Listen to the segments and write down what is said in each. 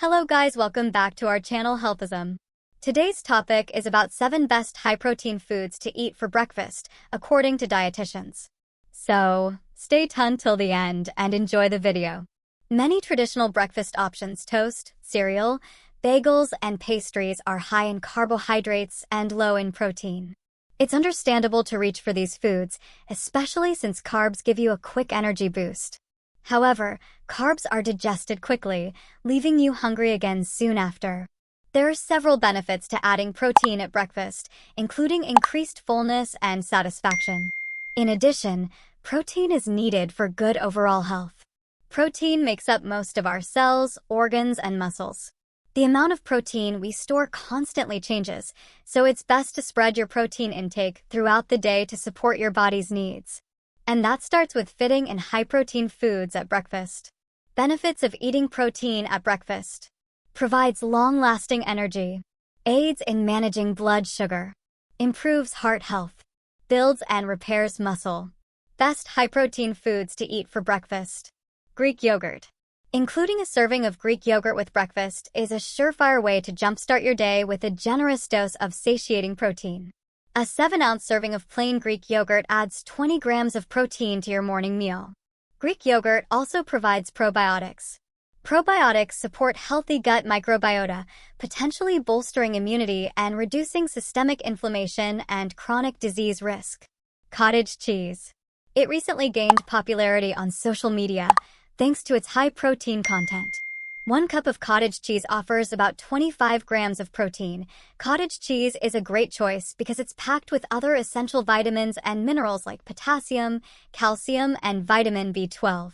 Hello guys, welcome back to our channel Healthism. Today's topic is about 7 best high-protein foods to eat for breakfast, according to dietitians. So, stay tuned till the end and enjoy the video. Many traditional breakfast options, toast, cereal, bagels, and pastries are high in carbohydrates and low in protein. It's understandable to reach for these foods, especially since carbs give you a quick energy boost. However, carbs are digested quickly, leaving you hungry again soon after. There are several benefits to adding protein at breakfast, including increased fullness and satisfaction. In addition, protein is needed for good overall health. Protein makes up most of our cells, organs, and muscles. The amount of protein we store constantly changes, so it's best to spread your protein intake throughout the day to support your body's needs. And that starts with fitting and high-protein foods at breakfast. Benefits of eating protein at breakfast. Provides long-lasting energy. Aids in managing blood sugar. Improves heart health. Builds and repairs muscle. Best high-protein foods to eat for breakfast. Greek yogurt. Including a serving of Greek yogurt with breakfast is a surefire way to jumpstart your day with a generous dose of satiating protein. A 7-ounce serving of plain Greek yogurt adds 20 grams of protein to your morning meal. Greek yogurt also provides probiotics. Probiotics support healthy gut microbiota, potentially bolstering immunity and reducing systemic inflammation and chronic disease risk. Cottage cheese. It recently gained popularity on social media thanks to its high protein content. 1 cup of cottage cheese offers about 25 grams of protein. Cottage cheese is a great choice because it's packed with other essential vitamins and minerals like potassium, calcium, and vitamin B12.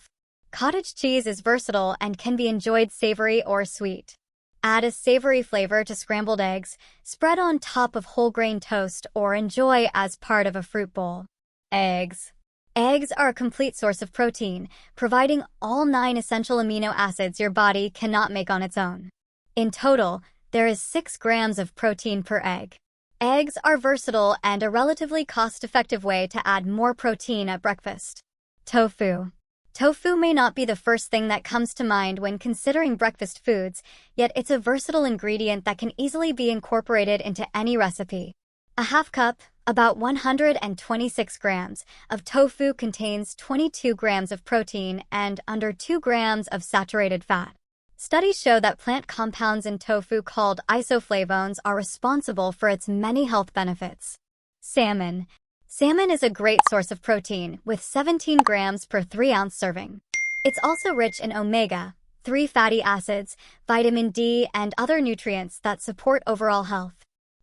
Cottage cheese is versatile and can be enjoyed savory or sweet. Add a savory flavor to scrambled eggs, spread on top of whole grain toast, or enjoy as part of a fruit bowl. Eggs. Eggs are a complete source of protein, providing all 9 essential amino acids your body cannot make on its own. In total, there is 6 grams of protein per egg. Eggs are versatile and a relatively cost-effective way to add more protein at breakfast. Tofu. Tofu may not be the first thing that comes to mind when considering breakfast foods, yet it's a versatile ingredient that can easily be incorporated into any recipe. A half cup, about 126 grams, of tofu contains 22 grams of protein and under 2 grams of saturated fat. Studies show that plant compounds in tofu called isoflavones are responsible for its many health benefits. Salmon. Salmon is a great source of protein, with 17 grams per 3-ounce serving. It's also rich in omega-3 fatty acids, vitamin D, and other nutrients that support overall health.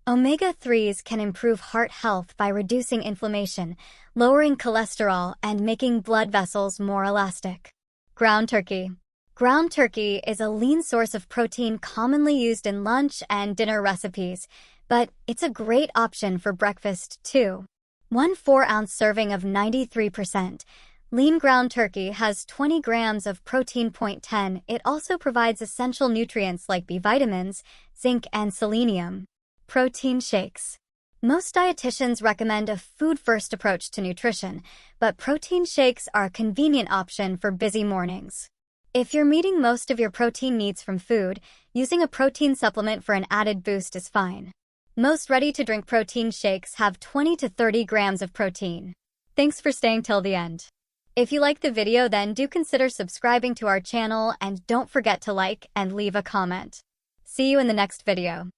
Omega-3s can improve heart health by reducing inflammation, lowering cholesterol, and making blood vessels more elastic. Ground turkey. Ground turkey is a lean source of protein commonly used in lunch and dinner recipes, but it's a great option for breakfast too. 1 4-ounce serving of 93% lean ground turkey has 20 grams of protein. 10. It also provides essential nutrients like B vitamins, zinc, and selenium. Protein shakes. Most dietitians recommend a food-first approach to nutrition, but protein shakes are a convenient option for busy mornings. If you're meeting most of your protein needs from food, using a protein supplement for an added boost is fine. Most ready-to-drink protein shakes have 20 to 30 grams of protein. Thanks for staying till the end. If you liked the video, then do consider subscribing to our channel and don't forget to like and leave a comment. See you in the next video.